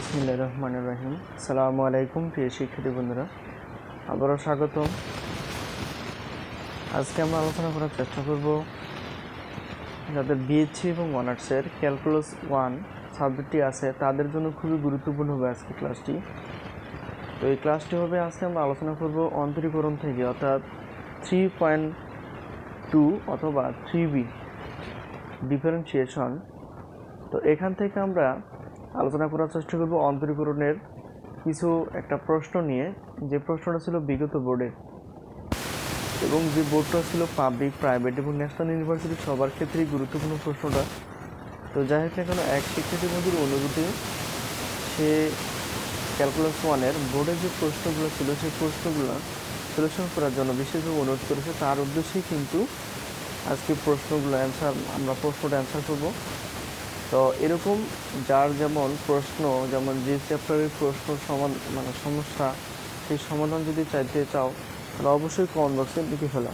বিসমিল্লাহির রহমানির রহিম। আসসালামু আলাইকুম প্রিয় শিক্ষার্থী বন্ধুরা, আবারও স্বাগতম। আজকে আমরা আলোচনা করার চেষ্টা করব যাদের বিএসসি এবং অনার্সের ক্যালকুলাস 1 সাবজেক্টটি আছে তাদের জন্য খুবই গুরুত্বপূর্ণ হবে আজকে ক্লাসটি। তো এই ক্লাসটি হবে আজকে আমরা আলোচনা করব অন্তরীকরণ থেকে, অর্থাৎ 3.2 অথবা 3B ডিফারেন্সিয়েশন। তো এখান থেকে আমরা আলোচনা করার চেষ্টা করব অন্তরীকরণের কিছু একটা প্রশ্ন নিয়ে, যে প্রশ্নটা ছিল বিগত বোর্ডের, এবং যে বোর্ডটা ছিল পাবলিক, প্রাইভেট এবং ন্যাশনাল ইউনিভার্সিটি সবার ক্ষেত্রেই গুরুত্বপূর্ণ প্রশ্নটা। তো যাই হোক না কেন, এক শিক্ষার্থীর মধ্যে অনুভূতি সে ক্যালকুলাস 1-এর বোর্ডের যে প্রশ্নগুলো ছিল সেই প্রশ্নগুলো সলিউশন করার জন্য বিশেষভাবে অনুরোধ করেছে। তার উদ্দেশ্যেই কিন্তু আজকে প্রশ্নগুলো আমরা প্রশ্নটা অ্যান্সার করব। তো এরকম যার যেমন প্রশ্ন, যেমন যে চ্যাপ্টারের প্রশ্ন সমস্যা, সেই সমাধান যদি চাইতে চাও তাহলে অবশ্যই কমেন্ট বক্সে লিখে ফেলো।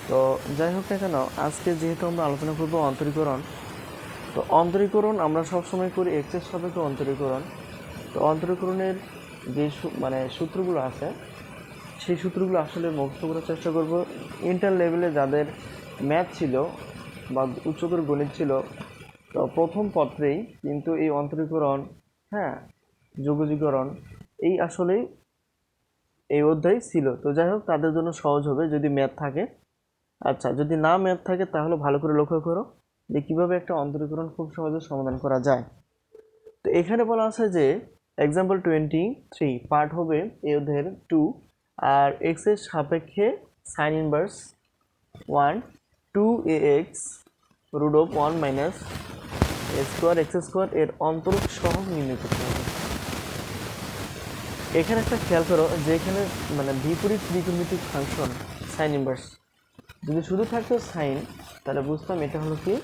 তো যাই হোক না কেন, আজকে যেহেতু আমরা আলোচনা করব অন্তরীকরণ, তো অন্তরীকরণ আমরা সবসময় করি এক্সের সাপেক্ষে অন্তরীকরণ। তো অন্তরীকরণের যে সূত্রগুলো আছে সেই সূত্রগুলো আসলে মুখস্থ করার চেষ্টা করব। ইন্টার লেভেলে যাদের ম্যাথ ছিল বা উচ্চতর গণিত ছিল, তো প্রথম পত্রেই কিন্তু এই অন্তরীকরণ, যোগজীকরণ এই আসলেই এই অধ্যায় ছিল। তো যাই হোক, তাদের জন্য সহজ হবে যদি ম্যাথ থাকে। আচ্ছা, যদি না ম্যাথ থাকে তাহলে ভালো করে লক্ষ্য করো যে কীভাবে একটা অন্তরীকরণ খুব সহজে সমাধান করা যায়। তো এখানে বলা আছে যে এক্সাম্পল 23 পার্ট হবে এই অধ্যায়ের 2, আর এক্স এর সাপেক্ষে sine inverse 1 2ax root of 1 minus a square x square এর অন্তরক সহগ নির্ণয় করতে হবে। এখানে একটা খেয়াল করো যে এখানে বিপরীত ত্রিকোণমিতিক ফাংশন সাইন ইনভার্স, যদি শুধু থাকতো সাইন তাহলে বুঝতাম এটা হলো কি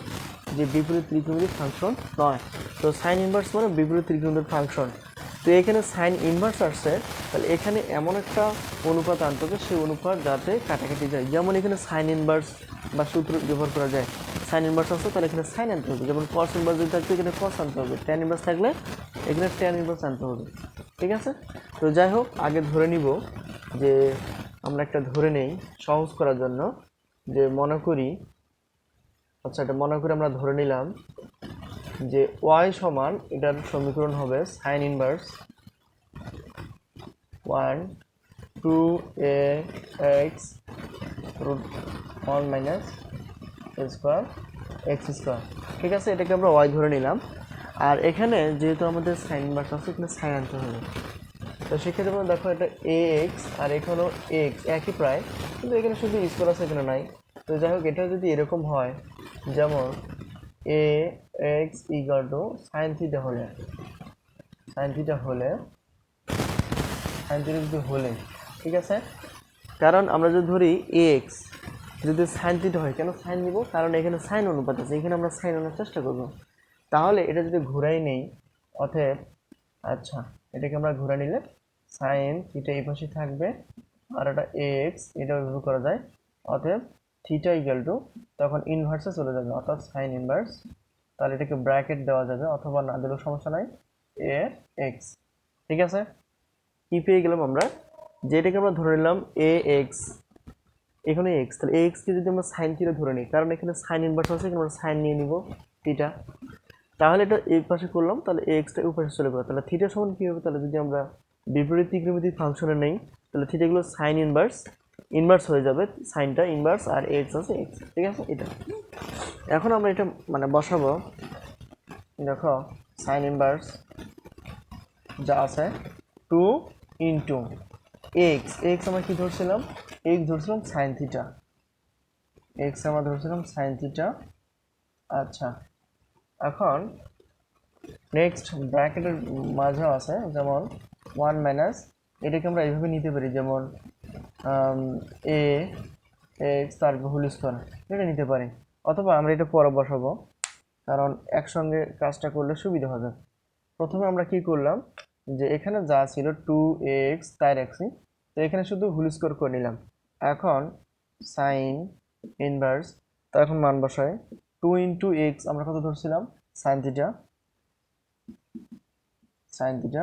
যে বিপরীত ত্রিকোণমিতিক ফাংশন নয়। তো সাইন ইনভার্স মানে বিপরীত ত্রিকোণমিতিক ফাংশন। তো এখানে সাইন ইনভার্স আসছে, তাহলে এখানে এমন একটা অনুপাত আনতে হবে, সেই অনুপাত যাতে কাটাকাটি যায়। যেমন এখানে সাইন ইনভার্স বা সূত্র ব্যবহার করা যায়, সাইন ইনভার্স আসছে তাহলে এখানে সাইন আনতে হবে। যেমন কস ইনভার্স যদি থাকতো এখানে কস আনতে হবে, ট্যান ইনভার্স থাকলে এখানে ট্যান ইনভার্স আনতে হবে। ঠিক আছে? তো যাই হোক, আগে ধরে নিব যে আমরা একটা ধরে নেই সহজ করার জন্য, যে মনে করি আমরা ধরে নিলাম যে y সমান, এটার সমীকরণ হবে sine inverse 1 2ax root 1 minus a square x square. ঠিক আছে, এটাকে আমরা y ধরে নিলাম। আর এখানে যেহেতু আমাদের সাইন ইনভার্স আছে, এখানে সাইন আনতে হবে। তো সেক্ষেত্রে আমরা দেখো এটা ax আর এখানেও x একই প্রায়, কিন্তু এখানে শুধু স্কোয়ার আছে, এখানে নাই। তো যাই হোক, এটা যদি এরকম হয়, যেমন ax equal to sine theta হলে ঠিক আছে। কারণ আমরা যদি ধরি ax যদি সাইন থিটা হয়, কেন সাইন নিব? কারণ এখানে সাইন অনুপাত আছে, এখানে আমরা সাইন আনার চেষ্টা করব। তাহলে এটা যদি ঘুরাই নেই, অতএব আচ্ছা এটাকে আমরা ঘুরে নিলে সাইন থিটা এই পাশে থাকবে, আর এটা এক্স এটা ব্যবহার করা যায়। অতএব থিটা ইকুয়াল টু তখন ইনভার্সে চলে যাবে, অর্থাৎ সাইন ইনভার্স। তাহলে এটাকে ব্র্যাকেট দেওয়া যাবে, অথবা না দিলেও সমস্যা নাই, এ এক্স। ঠিক আছে, কি পেয়ে গেলাম আমরা? যেটাকে আমরা ধরে নিলাম এ এক্স, এখানে এক্স, তাহলে এ এক্সকে যদি আমরা সাইন থিটা ধরে নিই, কারণ এখানে সাইন ইনভার্স আছে, এখানে আমরা সাইন নিয়ে নিব থিটা। তাহলে এটা এই পাশে করলাম, তাহলে এক্সটা ওই পাশে চলে গেল। তাহলে থিটা সমান কী হবে? তাহলে যদি আমরা বিপরীত ত্রিকোণমিতিক ফাংশনে নেই, তাহলে থিটাগুলো সাইন ইনভার্স হয়ে যাবে, সাইনটা ইনভার্স আর এক্স আছে এক্স। ঠিক আছে, এটা এখন আমরা এটা বসাবো। দেখো সাইন ইনভার্স যা আছে 2 ইন্টু এক্স আমরা কি ধরছিলাম? এক্স ধরছিলাম সাইন থিটা, আচ্ছা, এখন নেক্সট ব্র্যাকেটের মাঝেও আছে, যেমন 1 মাইনাস, এটাকে আমরা এইভাবে নিতে পারি, যেমন এ এক্স তারপর হোল স্কোয়ার, এটা নিতে পারি। অথবা আমরা এটা পরে বসাবো, কারণ একসঙ্গে কাজটা করলে সুবিধা হবে। প্রথমে আমরা কি করলাম, যে এখানে যা ছিল 2ax তাই রাখছি, তো এখানে শুধু হোল স্কোয়ার করে নিলাম। এখন সাইন ইনভার্স, তো এখন মান বসাই 2 ইন্টু এক্স আমরা কত ধরছিলাম? Sine theta sine theta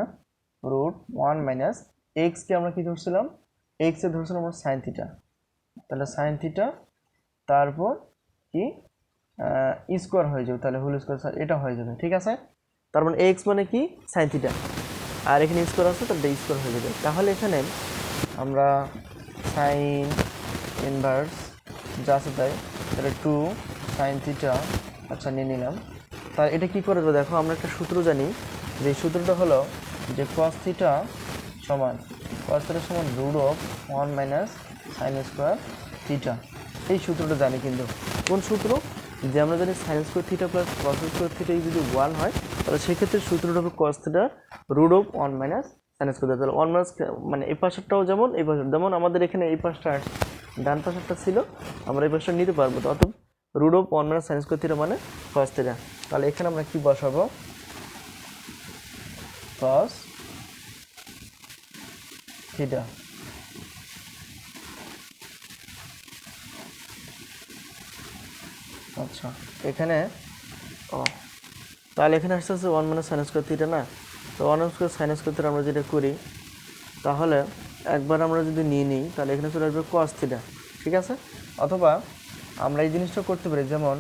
root 1 minus এক্সকে আমরা কি ধরছিলাম, এক্সে ধরছিলাম আমরা সাইন থিটা, তাহলে সাইন থিটা তারপর কি স্কোয়ার হয়ে যাবে, তাহলে হোল স্কোয়ার এটা হয়ে যাবে। ঠিক আছে, তার মানে এক্স মানে কি সাইন থিটা, আর এখানে স্কোয়ার আছে তাহলে স্কোয়ার হয়ে যাবে। তাহলে এখানে আমরা সাইন ইনভার্স যা আছে তাই, তাহলে 2 সাইন থিটা আচ্ছা নিয়ে নিলাম। তাহলে এটা কী করে দেবো দেখো, আমরা একটা সূত্র জানি, যে সূত্রটা হলো যে cos থিটা সমান root of 1 minus sine square theta. এই সূত্রটা জানি, কিন্তু কোন সূত্র, যে আমরা জানি sine square theta plus cos square theta যদি 1 হয় তাহলে সেক্ষেত্রে সূত্রটা হবে cos theta root of 1 minus sine square. তাহলে 1 মাইনাস মানে এই পাশেরটাও যেমন এই পাশের, যেমন আমাদের এখানে এই পাশটা ডান পাশেরটা ছিল, আমরা এই পাশটা নিতে পারবো, তো অত root of 1 minus sine square theta মানে cos থিটা। তাহলে এখানে আমরা কি বসাবো, cos থিটা। আচ্ছা এখানে তাহলে এখানে আসতে আসতে 1 মাইনাস সাইন স্কোয়ার থিটা না, তো 1 স্কোয়ার সাইন স্কোয়ার থিটা আমরা যেটা করি, তাহলে একবার আমরা যদি নিয়ে নিই তাহলে এখানে চলে আসবে cos থিটা। ঠিক আছে, অথবা আমরা এই জিনিসটা করতে পারি, যেমন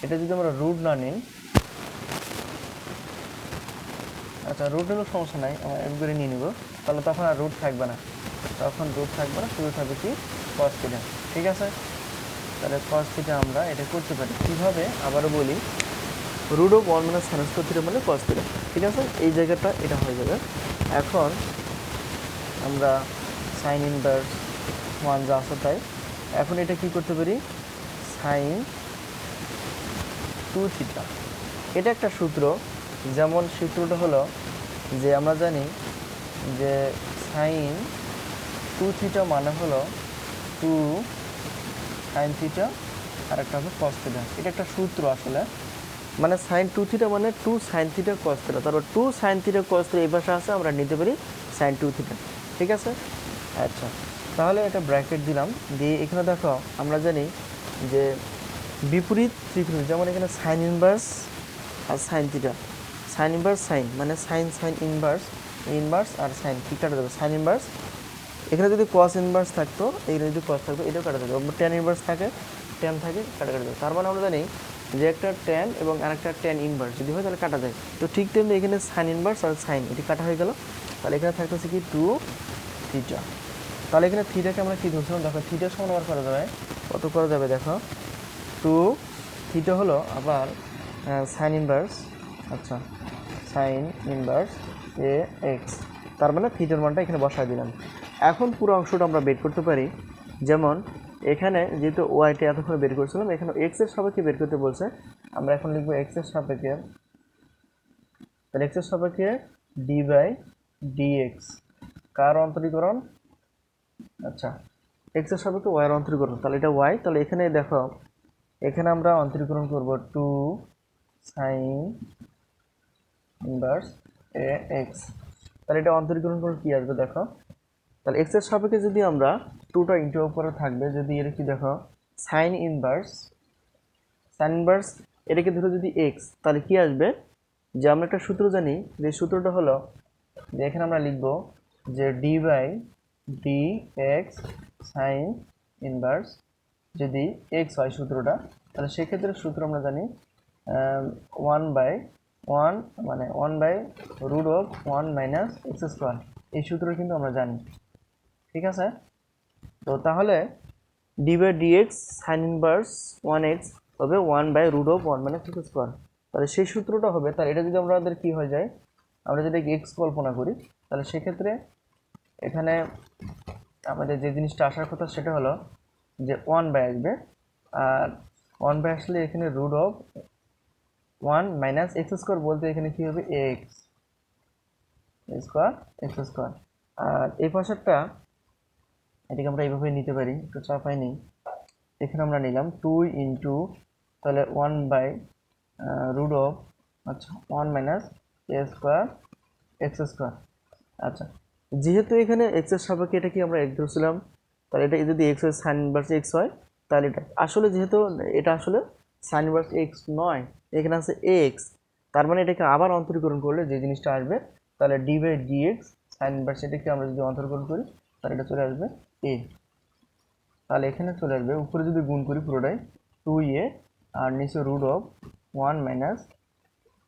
এটা যদি আমরা রুট না নিই, আচ্ছা রুট হলেও সমস্যা নাই, আমরা একবারে নিয়ে নেব, তাহলে তখন আর রুট থাকবে না, শুধু থাকবে কি cos থিটা। ঠিক আছে, তাহলে cos থিটা আমরা এটা করতে পারি কীভাবে, আবারও বলি, root of 1 minus sine square theta মানে cos থিটা। ঠিক আছে, এই জায়গাটা এটা হয়ে যাবে। এখন আমরা সাইন ইনভার্স 1 যা আছে তাই, এখন এটা কি করতে পারি, সাইন 2 থিটা, এটা একটা সূত্র, যেমন সূত্রটা হলো যে আমরা জানি যে সাইন 2 থিটা মানে হলো 2 সাইন থিটা আর একটা হবে cos থিটা, এটা একটা সূত্র আসলে, মানে সাইন 2 থিটা মানে 2 সাইন থিটা cos থিটা, তারপর 2 সাইন থিটা cos থিটা এই পাশে আছে, আমরা নিতে পারি সাইন 2 থিটা। ঠিক আছে, আচ্ছা তাহলে এটা ব্র্যাকেট দিলাম, দিয়ে এখানে দেখো আমরা জানি যে বিপরীত ত্রিকোণ, যেমন এখানে সাইন ইনভার্স আর sine theta, sine inverse sine মানে সাইন সাইন ইনভার্স আর সাইন কি কাটা যাবে, সাইন ইনভার্স, এখানে যদি cos ইনভার্স থাকতো, এখানে যদি cos থাকতো এটাও কাটা যাবে, tan ইনভার্স থাকে tan থাকে কাটা যাবে। তার মানে আমরা জানি যে একটা tan এবং আরেকটা tan ইনভার্স যদি হয় তাহলে কাটা যায়, তো ঠিক তেমনি এখানে সাইন ইনভার্স আর সাইন এটি কাটা হয়ে গেল, তাহলে এখানে থাকতেছে কি 2 থিটা। তাহলে এখানে থিটাকে আমরা কি ধরছিলাম দেখো, থিটার সমান আবার করা যাবে, কত করা যাবে দেখো, 2 থিটা হলো আবার সাইন ইনভার্স, আচ্ছা সাইন ইনভার্স এ এক্স, তার মানে থিটার মানটা এখানে বসায় দিলাম। এখন পুরো অংশটা আমরা বের করতে পারি, যেমন এখানে যেহেতু ওয়াইটা এতক্ষণ বের করছিলাম, এখানে এক্সের সাপেক্ষে বের করতে বলছে, আমরা এখন লিখবো এক্সের সাপেক্ষে, তাহলে এক্সের সাপেক্ষে ডি বাই ডিএক্স, কার অন্তরীকরণ, আচ্ছা এক্সের সাপেক্ষে ওয়াইয়ের অন্তরীকরণ, তাহলে এটা ওয়াই, তাহলে এখানে দেখো এখানে আমরা অন্তরীকরণ করব 2 সাইন ইনভার্স এ এক্স, তাহলে এটা অন্তরীকরণ করে কি আসবে দেখো, তাহলে এক্সের সাপেক্ষে যদি আমরা 2টা ইন্টু উপরে থাকবে, যদি এর কি দেখো সাইন ইনভার্স এটাকে ধরো যদি এক্স, তাহলে কি আসবে, যে আমরা একটা সূত্র জানি, যে সূত্রটা হলো যে এখানে আমরা লিখব যে d by d x sine inverse, যদি এক্স হয় সূত্রটা, তাহলে সেক্ষেত্রে সূত্র আমরা জানি 1/1 মানে 1 root of 1 minus x square, এই সূত্র কিন্তু আমরা জানি। ঠিক আছে, তো তাহলে d by dx sine inverse 1x হবে 1 root of 1 minus x square, তাহলে সেই সূত্রটা হবে, তাহলে এটা যদি আমাদের কি হয়ে যায়, আমরা যদি এক্স কল্পনা করি, তাহলে সেক্ষেত্রে এখানে আমাদের যে জিনিসটা আসার কথা সেটা হলো যে 1 আসবে, আর 1 আসলে এখানে root of 1 minus x square বলতে এখানে কি হবে এক্স স্কোয়ার, আর এই পাশেরটা এটাকে আমরা এইভাবে নিতে পারি, একটু চাপাই নিই, এখানে আমরা নিলাম 2 ইন্টু তাহলে 1 রুট অফ আচ্ছা 1 মাইনাস এক্স স্কোয়ার। আচ্ছা যেহেতু এখানে এক্সের সাপেক্ষে এটা কি আমরা এক্স ধরছিলাম, তাহলে এটা যদি এক্স হয় সাইন ইনভার্স এক্স হয়, তাহলে এটা আসলে যেহেতু এটা আসলে সাইন ইনভার্স এক্স নয়, এখানে আছে এক্স, তার মানে এটাকে আবার অন্তরীকরণ করলে যে জিনিসটা আসবে তাহলে d by d x sine inverse এটাকে আমরা যদি অন্তর্গণ করি তাহলে এটা চলে আসবে এ। তাহলে এখানে চলে আসবে উপরে যদি গুণ করি পুরোটাই 2a আর নিচে root of 1 minus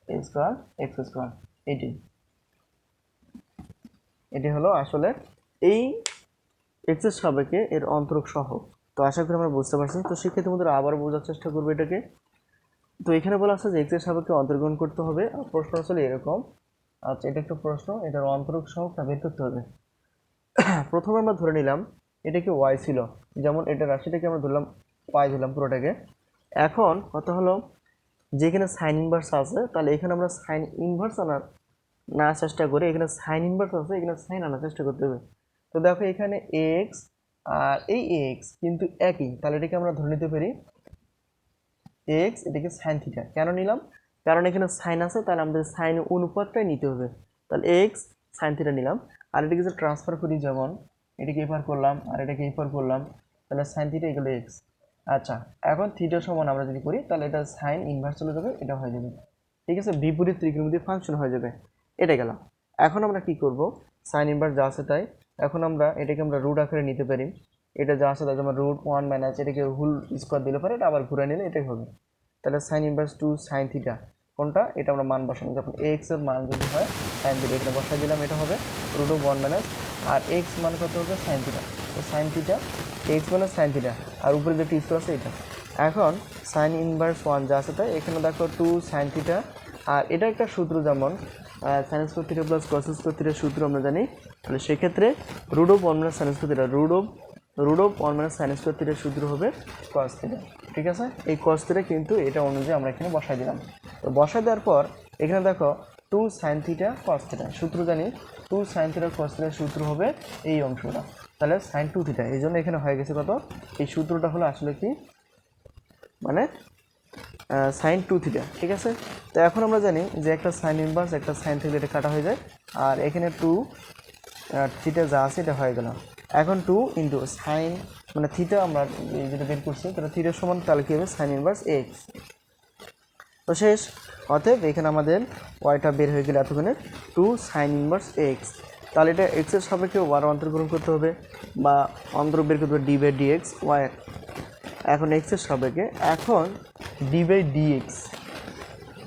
a square x square. এটি হলো আসলে এই এক্সের সাপেক্ষে এর অন্তরক সহ। তো আশা করি আমরা বুঝতে পারছি। তো সেক্ষেত্রে আমাদের আবার বোঝার চেষ্টা করবো এটাকে। তো এখানে বলা আছে যে এক্সের সাপেক্ষে অন্তর্গ্রহণ করতে হবে। প্রশ্ন আসলে এরকম। আচ্ছা, এটা একটা প্রশ্ন, এটার অন্তরক সহগটা বের করতে হবে। প্রথমে আমরা ধরে নিলাম এটা কি ওয়াই ছিল, যেমন এটা রাশিটাকে আমরা ধরলাম ওয়াই ধরলাম পুরোটাকে। এখন কথা হলো যেখানে সাইন ইনভার্স আছে তাহলে এখানে আমরা সাইন ইনভার্স না চেষ্টা করি, এখানে সাইন ইনভার্স আছে এখানে সাইন আনার চেষ্টা করতে হবে। তো দেখো এখানে এক্স আর এই এক্স কিন্তু একই, তাহলে এটাকে আমরা ধরে নিতে পারি এক্স, এটাকে সাইন থিটা। কেন নিলাম? কারণ এখানে সাইন আছে, তাহলে আমাদের সাইন অনুপাতটাই নিতে হবে। তাহলে এক্স সাইন থিটা নিলাম। আর এটাকে যে ট্রান্সফার করি, যেমন এটাকে এপার করলাম আর এটাকে এপার করলাম, তাহলে সাইন থিটা এগুলো এক্স। আচ্ছা, এখন থিটা সমান আমরা যদি করি তাহলে এটা সাইন ইনভার্স চলে যাবে, এটা হয়ে যাবে। ঠিক আছে, বিপরীত ত্রিকোণমিতিক ফাংশন হয়ে যাবে। এটা গেল। এখন আমরা কি করব, সাইন ইনভার্স যা আছে তাই, এখন আমরা এটাকে আমরা রুট আকারে নিতে পারি। এটা যা আছে তাই, যেমন রুট 1 মাইনাস এটাকে হোল স্কোয়ার দিলে পারে, এটা আবার ঘুরে নিলে এটাই হবে। তাহলে সাইন ইনভার্স 2 সাইন থিটা কোনটা, এটা আমরা মান বসানো, যখন এক্স এর মান যদি হয় সাইন থিটা এখানে বসাই দিলাম, এটা হবে রুট অফ 1 মাইনাস, আর এক্স মান কত হবে সাইন থিটা। তো sine theta x minus sine theta, আর উপরে যে টি আছে এটা। এখন সাইন ইনভার্স 1 যা আছে তাই, এখানে দেখো 2 সাইন থিটা, আর এটা একটা সূত্র, যেমন sine square theta plus cos square থিটার সূত্র আমরা জানি। তাহলে সেক্ষেত্রে root of 1 minus sine square theta, root of 1 minus sine square থিটার সূত্র হবে কস থিটা। ঠিক আছে, এই কস থিটা কিন্তু এটা অনুযায়ী আমরা এখানে বসাই দিলাম। তো বসাই দেওয়ার পর এখানে দেখো 2 সাইন থিটা কস থিটা সূত্র জানি, 2 সাইন থিটা কস থিটার সূত্র হবে এই অংশটা, তাহলে সাইন 2 থিটা। এই জন্য এখানে হয়ে গেছে কত, এই সূত্রটা হলো আসলে কি, মানে সাইন 2 থিটা। ঠিক আছে, তো এখন আমরা জানি যে একটা সাইন ইনভার্স একটা সাইন থিটা, এটা কাটা হয়ে যায়, আর এখানে 2 থিটা যা আছে এটা হয়ে গেল। এখন 2 ইন্টু সাইন, মানে থিটা আমরা যেটা বের করছি তাহলে থিটার সমান, তাহলে কী হবে সাইন ইনভার্স এক্স। তো শেষ, অতএব এখানে আমাদের ওয়াইটা বের হয়ে গেল এতক্ষণে 2 সাইন ইনভার্স এক্স। তাহলে এটা এক্সের সাপেক্ষে ওয়ার অন্তর্গ্রহণ করতে হবে, বা অন্তর বের করতে হবে d by d x y. এখন এক্সের সাপেক্ষে, এখন ডি বাই ডি এক্স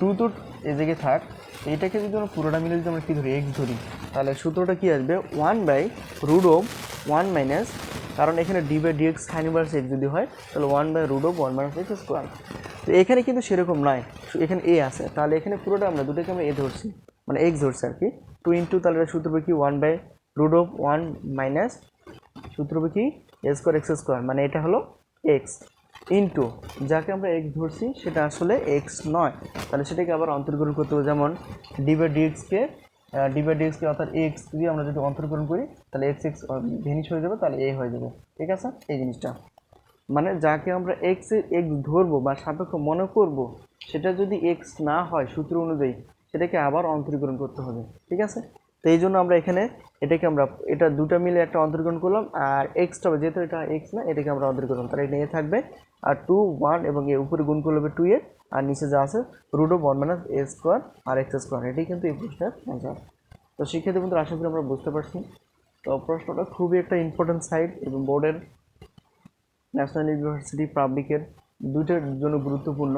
2 তো এই জায়গায় থাক, এটাকে যদি আমরা পুরোটা মিলে যদি আমরা কী ধরি, এক্স ধরি, তাহলে সূত্রটা কী আসবে 1 বাই রুট অফ 1 মাইনাস, কারণ এখানে d by d x sine inverse x যদি হয় তাহলে 1 by root of 1 minus x square. তো এখানে কিন্তু সেরকম নয়, এখানে এ আছে, তাহলে এখানে পুরোটা আমরা দুটোকে আমরা এ ধরছি, মানে এক্স ধরছি আর কি। 2 ইন্টু, তাহলে সূত্র হবে কি 1 বাই রুট অফ 1 মাইনাস, সূত্র হবে কি এ স্কোয়ার এক্স স্কোয়ার, মানে এটা হলো এক্স, ইন্টু যাকে আমরা এক্স ধরছি সেটা আসলে এক্স নয়, তাহলে সেটাকে আবার অন্তর্গ্রহণ করতে হবে। যেমন ডি বাই ডিএক্সকে অর্থাৎ এক্স দিয়ে আমরা যদি অন্তর্গ্রহণ করি তাহলে এক্স এক্স ভেনিশ হয়ে যাবে, তাহলে এ হয়ে যাবে। ঠিক আছে, এই জিনিসটা মানে যাকে আমরা এক্স ধরবো বা সাপেক্ষ মনে করব, সেটা যদি এক্স না হয় সূত্র অনুযায়ী, সেটাকে আবার অন্তর্গ্রহণ করতে হবে। ঠিক আছে, তো এই জন্য আমরা এখানে এটাকে আমরা এটা দুটো মিলে একটা অন্তর্গ্রহণ করলাম, আর এক্সটা যেহেতু এটা এক্স না, এটাকে আমরা অন্তর্গ্রহণ, তাহলে এটা এ থাকবে, আর 2 1 এবং এর উপরে গুণ করলে হবে 2 এ, আর নিচে যা আছে root of 1 minus a square আর এক্স স্কোয়ার। এটাই কিন্তু এই প্রশ্নের অ্যান্সার। তো শিক্ষার্থী বন্ধুরা, আশা করি আমরা বুঝতে পারছি। তো প্রশ্নটা খুবই একটা ইম্পর্টেন্ট সাইড, এবং বোর্ডের, ন্যাশনাল ইউনিভার্সিটি, পাবলিকের দুইটার জন্য গুরুত্বপূর্ণ।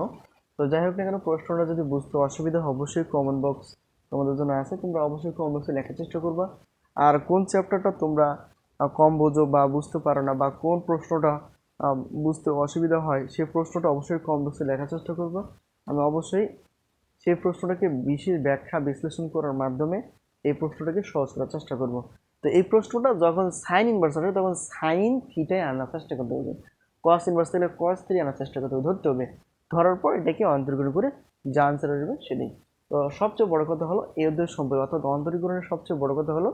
তো যাই হোক না কেন, প্রশ্নটা যদি বুঝতে অসুবিধা হয় অবশ্যই কমেন্ট বক্স তোমাদের জন্য আছে, তোমরা অবশ্যই কমেন্ট বক্সে লেখার চেষ্টা করবা। আর কোন চ্যাপ্টারটা তোমরা কম বোঝো বা বুঝতে পারো না, বা কোন প্রশ্নটা বুঝতে অসুবিধা হয়, সেই প্রশ্নটা অবশ্যই কমেন্ট বক্সে লেখার চেষ্টা করবো। আমি অবশ্যই সেই প্রশ্নটাকে বিশেষ ব্যাখ্যা বিশ্লেষণ করার মাধ্যমে এই প্রশ্নটাকে সহজ করার চেষ্টা করব। তো এই প্রশ্নটা যখন সাইন ইনভার্স হবে তখন সাইন থিটায় আনার চেষ্টা করতে হবে, কস ইনভার্স থাকলে কস থ্রি আনার চেষ্টা করতে হবে, ধরতে হবে। ধরার পর এটাকে অন্তর্গ্রহণ করে যা আনসার আসবে সেটাই। তো সবচেয়ে বড় কথা হলো এদের সম্পর্কে, অর্থাৎ অন্তর্গ্রহণের সবচেয়ে বড় কথা হলো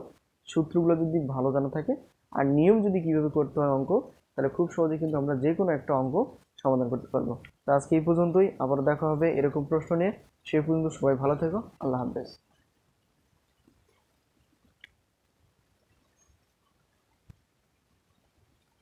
সূত্রগুলো যদি ভালো জানা থাকে আর নিয়ম যদি কীভাবে করতে হয় অঙ্ক, তাহলে খুব সহজে কিন্তু আমরা যে কোনো একটা অঙ্ক সমাধান করতে পারবো। তো আজকে এই পর্যন্তই, আবার দেখা হবে এরকম প্রশ্ন নিয়ে। সে পর্যন্ত সবাই ভালো থেকো, আল্লাহ হাফেজ।